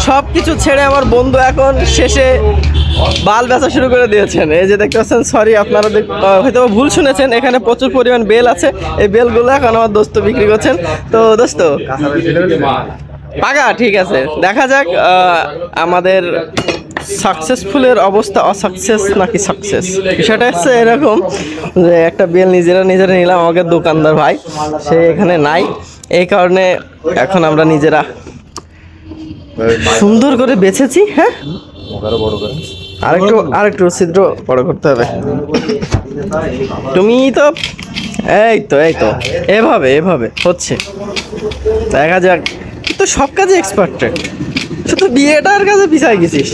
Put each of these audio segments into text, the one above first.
সবকিছু ছেড়ে আমার বন্ধু এখন শেষে বাল বেচা শুরু করে দিয়েছেন। এই যে দেখতে পাচ্ছেন, সরি আপনারা হয়তো ভুল শুনেছেন, এখানে প্রচুর পরিমাণ বেল আছে। এই বেলগুলো এখন আমার দোস্ত বিক্রি করছেন। তো দোস্ত পাকা, ঠিক আছে, দেখা যাক আমাদের সাকসেসফুলের অবস্থা অসাকসেস নাকি সাকসেস। বিষয়টা হচ্ছে এরকম যে একটা বেল নিজেরা নিলাম, আমাকে দোকানদার ভাই সে এখানে নাই, এই কারণে এখন আমরা নিজেরা সুন্দর করে বেছেছি। হ্যাঁ, আরেকটু ছিদ্র বড় করতে হবে। তুমি তো এই তো এভাবে হচ্ছে, দেখা যাক। তো সব কাজে এক্সপার্টেড, শুধু বিয়েটার কাছে পিছাই গেছিস,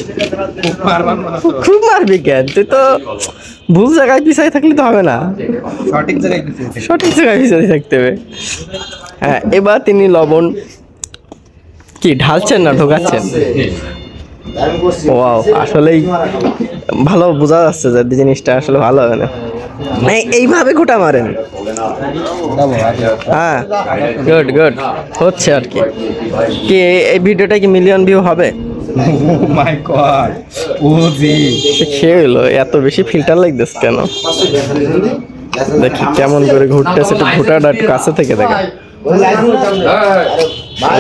খুব মারবি কেন? তুই তো ভুল জায়গায় পিছাই থাকলে তো হবে না, সঠিক জায়গায় পিছাই থাকতে হবে। হ্যাঁ, এবার তিনি লবণ কি ঢালছেন না ঢোকাচ্ছেন? ওয়াও, আসলেই ভালো বোঝা যাচ্ছে যে জিনিসটা আসলে ভালো হবে না। এইভাবে ঘুটা মারেন। হ্যাঁ, গুড হচ্ছে আর কি। কি এই ভিডিওটা কি মিলিয়ন ভিউ হবে? সে হলো এত বেশি ফিল্টার লাগতেছে কেন? দেখি কেমন করে ঘুরতেছে, একটু ঘুটাটা কাছে থেকে দেখে।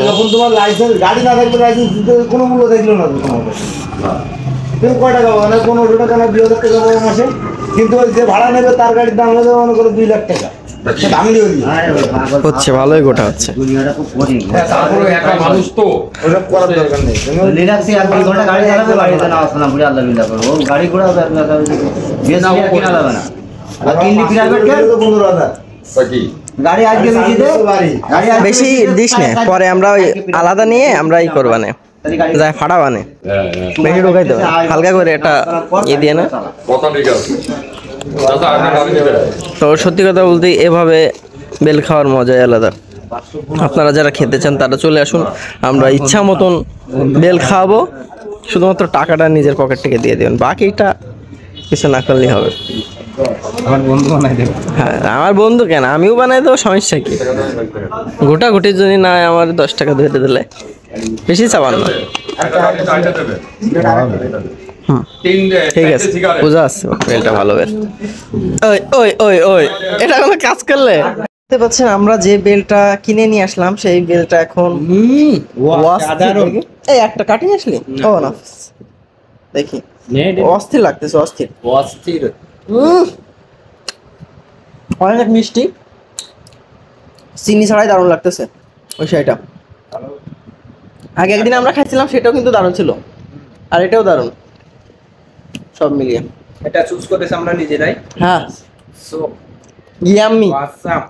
যখন তোমার লাইসেন্স গাড়ি না থাকবে, লাইসেন্স দিতে কোনো মূল্য থাকলো না। তুমি কয় টাকা মানে 1500 টাকা না 2000 টাকা মাসে, কিন্তু ওই যে ভাড়া নেবে তার গাড়ির দাম হলো মনে করো 2 লাখ টাকা। হচ্ছে ভালোই গোটা হচ্ছে। তারপরে একা মানুষ তো ওসব করার দরকার নেই। রিল্যাক্সে আর 2 ঘন্টা গাড়ি চালাবে, বাড়িতে না আসবে না, বুড়ি আল্লাহ বিল্লাহ করবো। গাড়ি ঘোড়া বেশ না কিনা যাবে না। আর কিনলি প্রাইভেট কার তো 15,000 কি গাড়ি আজকে বেশি দে, গাড়ি বেশি দিস না, পরে আমরা ওই আলাদা নিয়ে আমরা ই করবানে যাই ফাটা বানে বেশি ঢোকাই দেবে হালকা করে এটা ই দিয়ে না। কথা ঠিক আছে। দাদা আপনি গাড়ি নেবেন? তো সত্যি কথা বলতে এভাবে বেল খাওয়ার মজাই আলাদা। আপনারা যারা খেতে চান তারা চলে আসুন, আমরা ইচ্ছা মতন বেল খাওয়াবো। শুধুমাত্র টাকাটা নিজের পকেট থেকে দিয়ে দেবেন, বাকিটা কিছু না করলেই হবে। আমার বন্ধু বানাই দেবে। হ্যাঁ, আমার বন্ধু কেন, আমিও বানাই দেবো, সমস্যা কি? গোটা গুটির যদি না আমার 10 টাকা ধরে দিলে বেশি চাবান না। ঠিক আছে, বোঝা আসছে বেলটা ভালো বেল। ওই ওই ওই ওই এটা কোনো কাজ করলে দেখতে পাচ্ছেন, আমরা যে বেলটা কিনে নিয়ে আসলাম সেই বেলটা এখন এই একটা কাটিং আসলি। ও না, দেখি অস্থির লাগতেছে, অস্থির অনেক মিষ্টি, চিনি ছাড়াই দারুণ লাগতেছে ওই শাড়িটা। আগে একদিন আমরা খাইছিলাম, সেটাও কিন্তু দারুণ ছিল, আর এটাও দারুণ, সব মিলিয়ে এটা চুজ করেছি আমরা নিজেরাই। হ্যাঁ, ইয়াম্মি।